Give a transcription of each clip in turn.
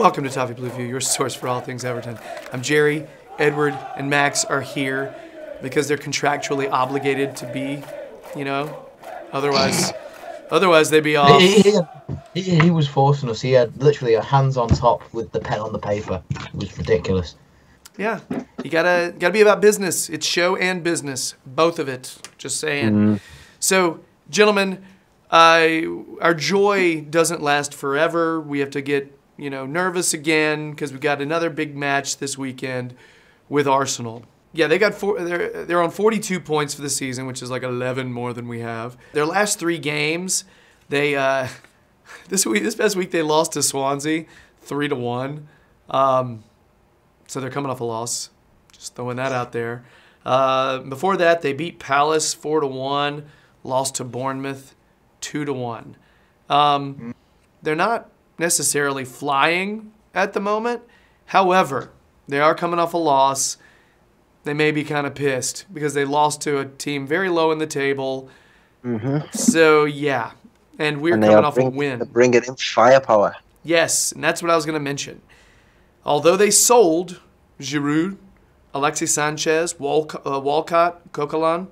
Welcome to Toffee Blueview, your source for all things Everton. I'm Gerry, Edward, and Max are here because they're contractually obligated to be, otherwise they'd be off. He was forcing us. He had literally a hands on top with the pen on the paper. It was ridiculous. Yeah, you gotta be about business. It's show and business, both of it. Just saying. So, gentlemen, our joy doesn't last forever. We have to get nervous again because we've got another big match this weekend with Arsenal. Yeah, they're on 42 points for the season, which is like 11 more than we have. Their last 3 games, they this past week they lost to Swansea 3-1. So they're coming off a loss. Just throwing that out there. Before that, they beat Palace 4-1, lost to Bournemouth 2-1. They're not necessarily flying at the moment. However, they are coming off a loss. They may be kind of pissed because they lost to a team very low in the table. So, yeah. And we're coming off a win. Bringing in firepower. Yes, and that's what I was going to mention. Although they sold Giroud, Alexis Sanchez, Walcott, Coquelin,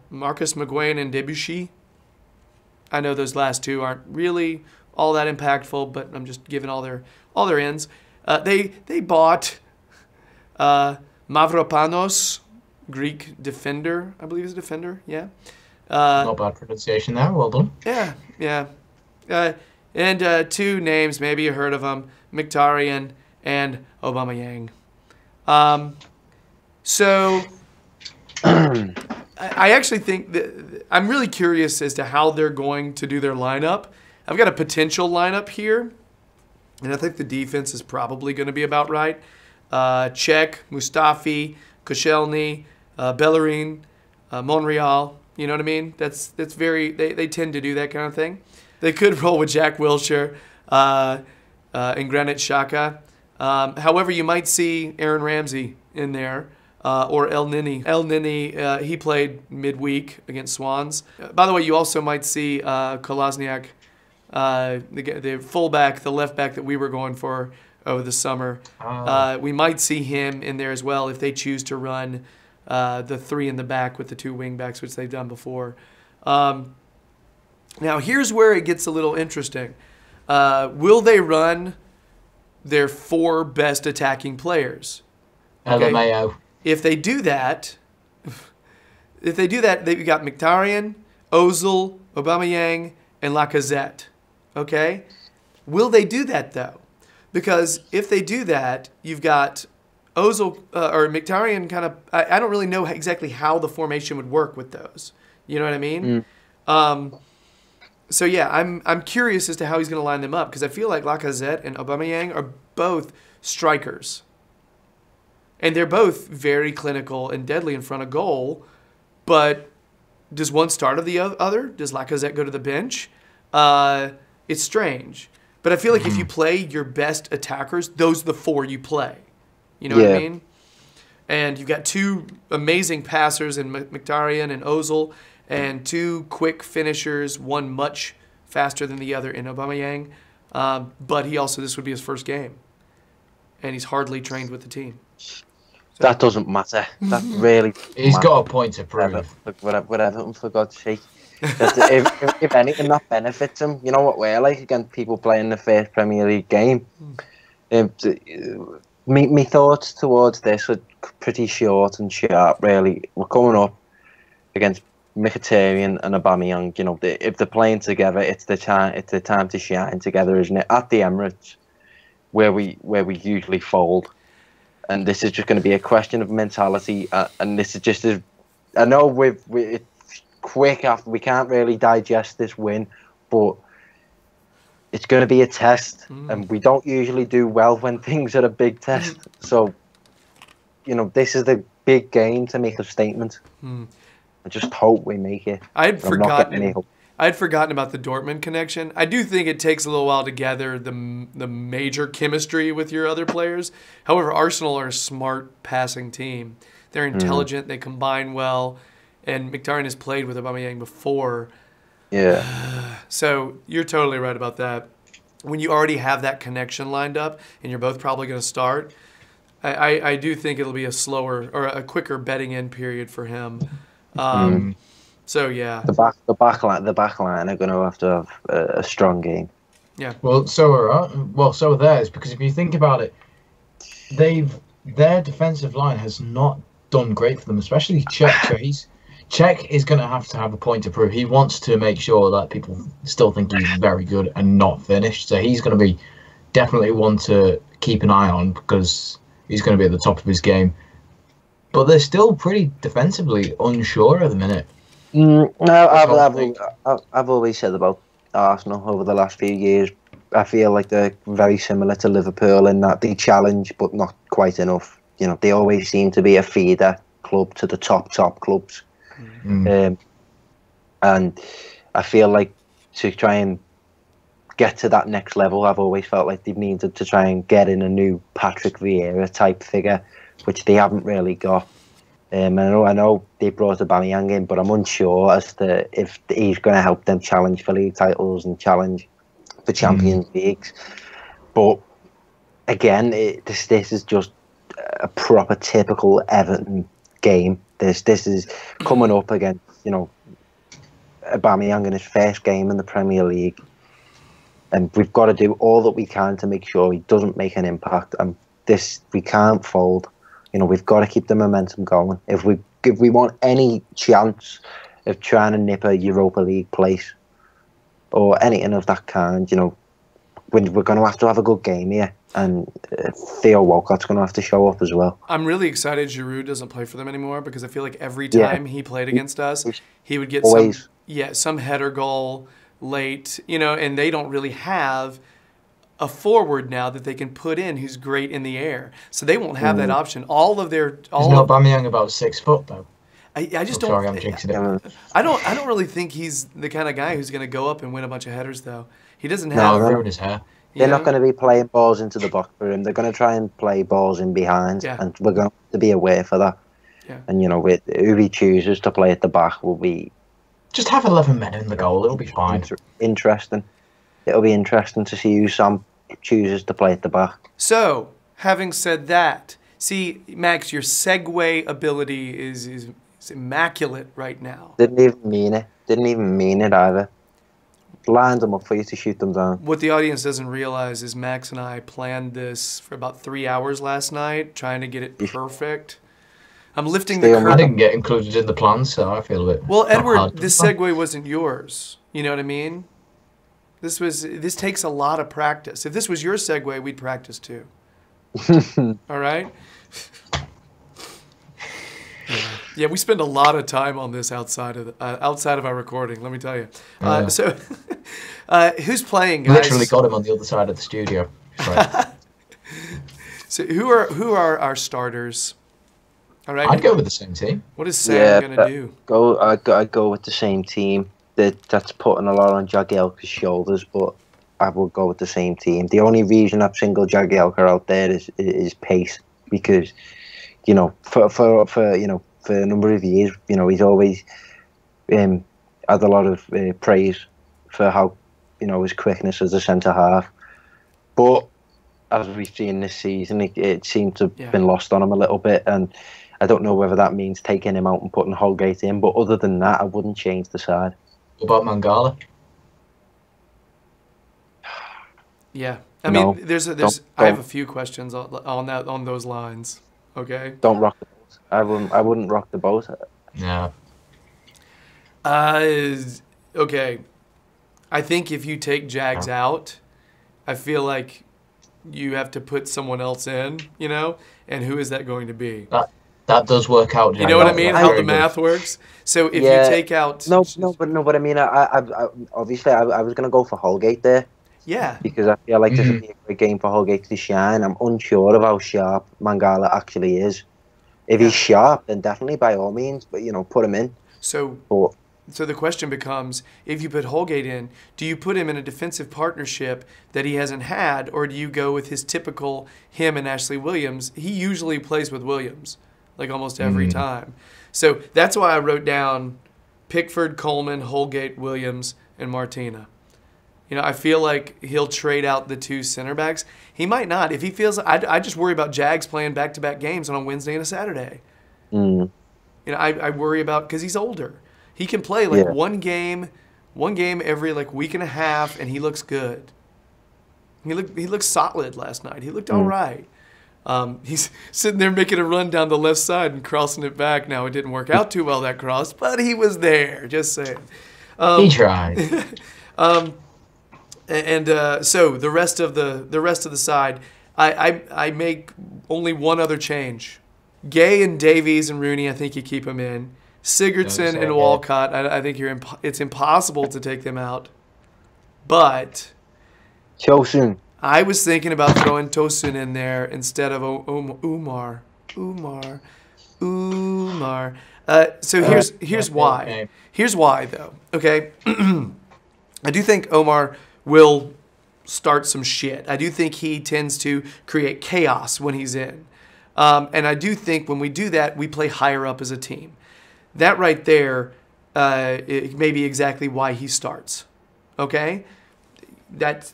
Marcus McGuane, and Debuchy. I know those last 2 aren't really all that impactful, but I'm just giving all their ends. They bought Mavropanos, Greek defender. I believe he's a defender. Yeah. Not bad pronunciation there. Well done. Yeah. And 2 names, maybe you heard of them, Mkhitaryan and Aubameyang. So I actually think that I'm really curious as to how they're going to do their lineup. I've got a potential lineup here, and I think the defense is probably going to be about right. Cech, Mustafi, Koscielny, Bellerin, Monreal. You know what I mean? That's very. They tend to do that kind of thing. They could roll with Jack Wilshere and Granit Xhaka. However, you might see Aaron Ramsey in there or El Nini. El Nini, he played midweek against Swans. By the way, you also might see Kolasinac, the fullback, the left back that we were going for over the summer. We might see him in there as well if they choose to run the 3 in the back with the 2 wing backs, which they've done before. Now, here's where it gets a little interesting. Will they run their 4 best attacking players? Okay. If they do that, they've got Mkhitaryan, Ozil, Aubameyang, and Lacazette. Okay? Will they do that, though? Because if they do that, you've got Ozil or Mkhitaryan kind of... I don't really know exactly how the formation would work with those. You know what I mean? So, yeah, I'm curious as to how he's going to line them up because I feel like Lacazette and Aubameyang are both strikers. And they're both very clinical and deadly in front of goal. But does one start of the other? Does Lacazette go to the bench? It's strange. But I feel like if you play your best attackers, those are the 4 you play. You know what I mean? And you've got 2 amazing passers in Mkhitaryan and Ozil, and 2 quick finishers, one much faster than the other in Aubameyang. But this would be his first game. And he's hardly trained with the team. So. That doesn't matter. That really He's got a point to prove. Whatever, for God's sake. if anything, that benefits him. You know what we're like against people playing the first Premier League game. My thoughts towards this are pretty short and sharp, really. We're coming up against Mkhitaryan and Aubameyang. If they're playing together, it's the time to shine together, isn't it? At the Emirates, where we usually fold, and this is just going to be a question of mentality. And this is just I know it's quick after we can't really digest this win, but it's going to be a test, and we don't usually do well when things are a big test. So, this is the big game to make a statement. I just hope we make it. I'd forgotten about the Dortmund connection. I do think it takes a little while to gather the major chemistry with your other players. However, Arsenal are a smart passing team. They're intelligent. They combine well. And Mkhitaryan has played with Aubameyang before. Yeah. So you're totally right about that. when you already have that connection lined up and you're both probably going to start, I do think it'll be a slower or a quicker betting in period for him. So yeah, The back line are going to have a strong game. yeah. Well, so are theirs, because if you think about it, their defensive line has not done great for them, especially Czech. Czech is going to have a point to prove. He wants to make sure that people still think he's very good and not finished. So he's going to be definitely one to keep an eye on, because he's going to be at the top of his game. But they're still pretty defensively unsure at the minute. No, I've always said about Arsenal over the last few years. I feel like they're very similar to Liverpool in that they challenge, but not quite enough. You know, they always seem to be a feeder club to the top clubs. And I feel like to try and get to that next level, I've always felt like they've needed to try and get in a new Patrick Vieira type figure, which they haven't really got. I know they brought Aubameyang in, but I'm unsure as to if he's going to help them challenge for league titles and challenge for Champions Leagues. But again, this is just a proper typical Everton game. This is coming up against, you know, Aubameyang in his first game in the Premier League, and we've got to do all that we can to make sure he doesn't make an impact. And we can't fold. You know, we've got to keep the momentum going. If we want any chance of trying to nip a Europa League place or anything of that kind, you know, we're going to have a good game here. And Theo Walcott's going to have to show up as well. I'm really excited Giroud doesn't play for them anymore, because I feel like every time he played against us, he would get some header goal late, you know, and they don't really have a forward now that they can put in who's great in the air. So they won't have that option. Isn't Aubameyang about 6 foot though? I just don't. Sorry, I'm jinxing it. I don't really think he's the kind of guy who's going to go up and win a bunch of headers though. He doesn't have. No, ruin his hair. They're not going to be playing balls into the box for him. They're going to try and play balls in behind, and we're going to be aware for that. Yeah. And, you know, who he chooses to play at the back will be... Just have 11 men in the goal. It'll be fine. Interesting. It'll be interesting to see who Sam chooses to play at the back. So, having said that, see, Max, your segue ability is immaculate right now. Didn't even mean it either. Lined them up for you to shoot them down. What the audience doesn't realize is Max and I planned this for about 3 hours last night, trying to get it perfect. I'm lifting the curtain. I didn't get included in the plan, so I feel a bit... Well, Edward, this segue wasn't yours. You know what I mean? This takes a lot of practice. If this was your segue, we'd practice too. All right? Yeah, we spend a lot of time on this outside of our recording. Let me tell you. So, who's playing, guys? Literally got him on the other side of the studio. Right. So, who are our starters? All right. I'd go with the same team. What is Sam gonna do? I'd go with the same team. That's putting a lot on Jagielka's shoulders, but I would go with the same team. The only reason I've singled Jagielka out there is pace, because, you know, for a number of years, you know, he's always had a lot of praise for how, you know, his quickness as a centre half. But as we've seen this season, it seemed to have been lost on him a little bit, and I don't know whether that means taking him out and putting Holgate in. But other than that, I wouldn't change the side. What about Mangala? Yeah, I mean, I have a few questions on those lines. Okay. Don't rock the boat. I wouldn't rock the boat. No. Okay. I think if you take Jags out, I feel like you have to put someone else in, you know? And who is that going to be? That does work out. You know what I mean? How the math works? So if you take out... But I mean, I obviously, I was going to go for Holgate there. Yeah. Because I feel like this would be a great game for Holgate to shine. I'm unsure of how sharp Mangala actually is. If he's sharp, then definitely by all means, but, you know, put him in. So the question becomes, if you put Holgate in, do you put him in a defensive partnership that he hasn't had, or do you go with his typical him and Ashley Williams? He usually plays with Williams, like almost every time. So that's why I wrote down Pickford, Coleman, Holgate, Williams, and Martina. I feel like he'll trade out the 2 center backs. He might not. If he feels, I just worry about Jags playing back-to-back games on a Wednesday and a Saturday. I worry about, because he's older. He can play like one game every like week and a half, and he looks good. He looked solid last night. He looked all right. He's sitting there making a run down the left side and crossing it back. Now, it didn't work out too well, that cross, but he was there. Just saying. He tried. So the rest of the side, I make only one other change. Gay and Davies and Rooney, I think you keep them in. Sigurdsson and Walcott, I think it's impossible to take them out. But Tosun. I was thinking about throwing Tosun in there instead of Umar. So here's why. Here's why, though. Okay, I do think Omar will start some shit. I do think he tends to create chaos when he's in. And I do think when we do that, we play higher up as a team. That right there it may be exactly why he starts. Okay? That's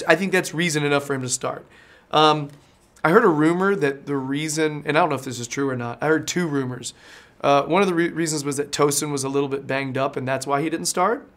I think that's reason enough for him to start. I heard a rumor that the reason, and I don't know if this is true or not, I heard 2 rumors. One of the reasons was that Tosun was a little bit banged up, and that's why he didn't start.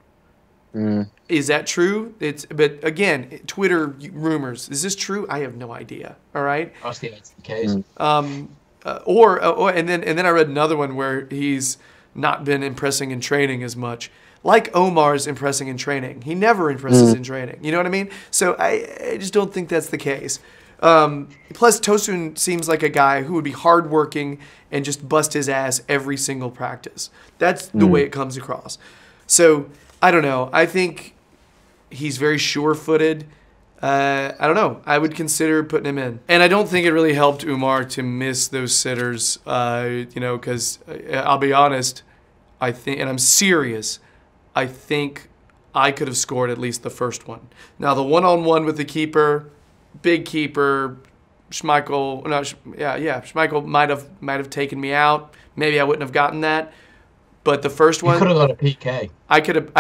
Is that true? But again, Twitter rumors. Is this true? I have no idea. All right. Honestly, that's the case. And then I read another one where he's not been impressing in training as much. Like Omar's impressing in training. He never impresses in training. You know what I mean? So I just don't think that's the case. Plus, Tosun seems like a guy who would be hardworking and just bust his ass every single practice. That's the way it comes across. So, I don't know. I think he's very sure-footed. I don't know. I would consider putting him in. And I don't think it really helped Umar to miss those sitters, because I'll be honest, I think, and I'm serious, I think I could have scored at least the first one. Now, the one-on-one with the keeper, big keeper, Schmeichel might have taken me out. Maybe I wouldn't have gotten that. But the first one, you could have got a PK. I could have.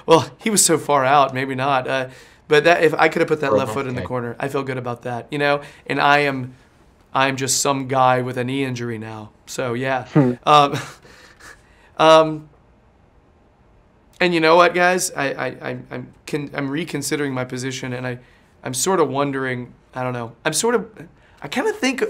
Well, he was so far out, maybe not. But that if I could have put that left foot in the corner, I feel good about that. And I'm just some guy with a knee injury now. So yeah. And you know what, guys? I'm reconsidering my position, and I'm sort of wondering. I don't know. I kind of think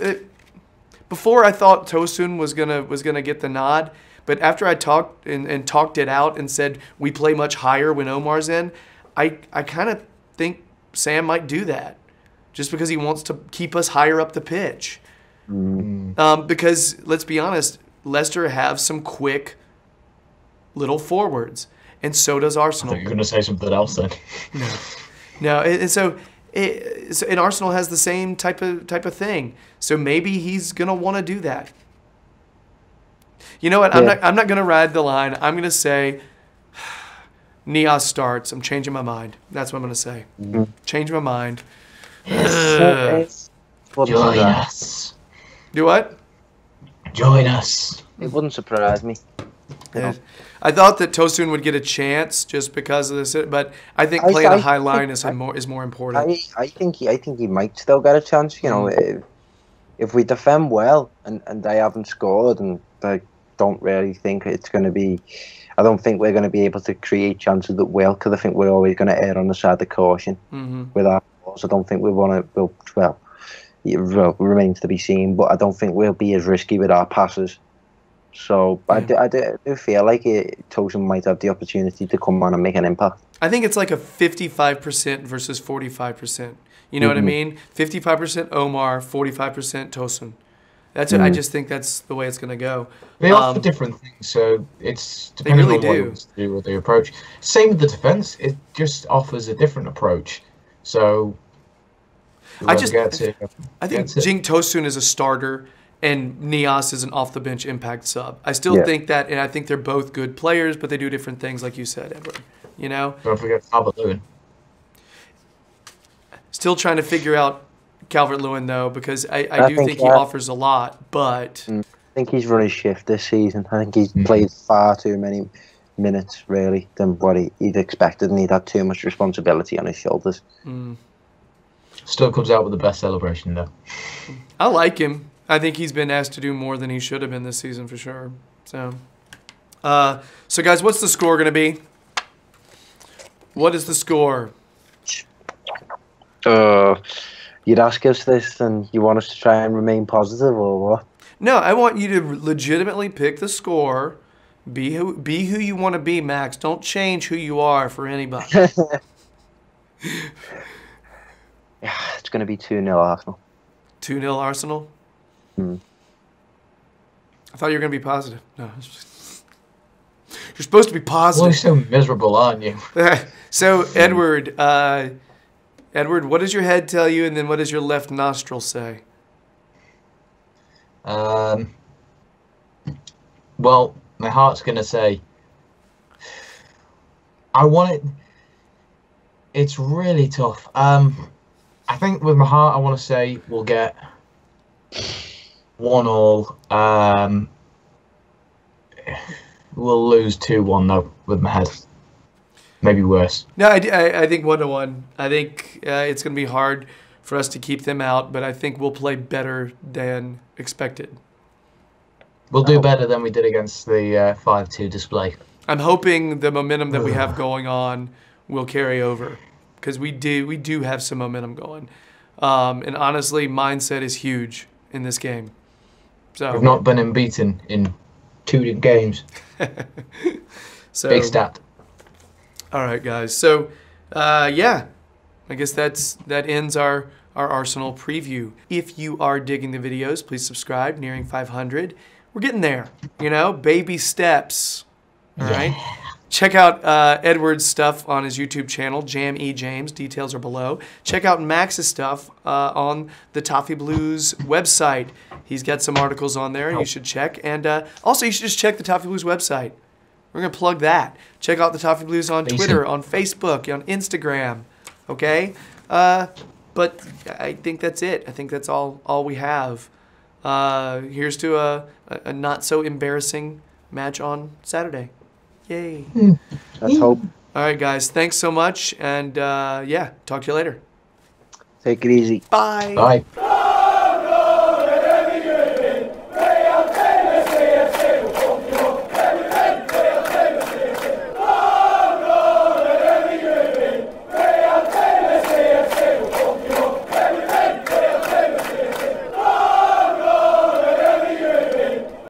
before I thought Tosun was gonna get the nod. But after I talked it out and said we play much higher when Omar's in, I kind of think Sam might do that just because he wants to keep us higher up the pitch. Because, let's be honest, Leicester have some quick little forwards, and so does Arsenal. I thought you were going to say something else then. No. And Arsenal has the same type of thing. So maybe he's going to want to do that. You know what? Yeah. I'm not going to ride the line. I'm going to say Nias starts. I'm changing my mind. That's what I'm going to say. Change my mind. Join us. Do what? Join us. It wouldn't surprise me. I thought that Tosun would get a chance just because of this, but I think playing a high line is more important. I think he might still get a chance. If we defend well and they haven't scored, and they don't really think it's going to be, I don't think we're going to be able to create chances that will, because I think we're always going to err on the side of caution with our balls. I don't think we want to. Well, it remains to be seen, but I don't think we'll be as risky with our passes. So I do feel like Tosun might have the opportunity to come on and make an impact. I think it's like a 55% versus 45%. You know what I mean? 55% Omar, 45% Tosun. That's it. I just think that's the way it's going to go. They offer different things, so it's depending on what you want to do with the approach. Same with the defense; it just offers a different approach. So I think Jing Tosun is a starter, and Nias is an off-the-bench impact sub. I still think that, and I think they're both good players, but they do different things, like you said, Edward. Don't forget Calvert-Lewin. Still trying to figure out Calvert-Lewin, though, because I do think he offers a lot, but I think he's run his shift this season. I think he's played far too many minutes really than what he'd expected, and he'd had too much responsibility on his shoulders. Still comes out with the best celebration though. I like him. I think he's been asked to do more than he should have been this season for sure. So guys, what's the score going to be? What is the score? You'd ask us this, and you want us to try and remain positive, or what? No, I want you to legitimately pick the score. Be who you want to be, Max. Don't change who you are for anybody. Yeah, it's going to be 2-0 Arsenal. 2-0 Arsenal? I thought you were going to be positive. No. You're supposed to be positive. Well, you're so miserable, aren't you? So, Edward, what does your head tell you, and then what does your left nostril say? Well, my heart's going to say, I want it. It's really tough. I think with my heart, I want to say we'll get 1-1. We'll lose 2-1 though with my head. Maybe worse. No, I think 1-1. I think it's going to be hard for us to keep them out, but I think we'll play better than expected. We'll do better than we did against the 5-2 display. I'm hoping the momentum that we have going on will carry over, because we do have some momentum going. And honestly, mindset is huge in this game. So we've not been unbeaten in 2 games. So, big stat. All right, guys. So, yeah, I guess that ends our Arsenal preview. If you are digging the videos, please subscribe. Nearing 500. We're getting there. Baby steps. All right. Check out Edward's stuff on his YouTube channel, Jam E James. Details are below. Check out Max's stuff on the Toffee Blues website. He's got some articles on there, and you should check. And also, you should just check the Toffee Blues website. We're going to plug that. Check out the Toffee Blues on Twitter, on Facebook, on Instagram. Okay? But I think that's it. I think that's all we have. Here's to a not-so-embarrassing match on Saturday. Yay. Let's hope. All right, guys. Thanks so much. And, yeah, talk to you later. Take it easy. Bye. Bye.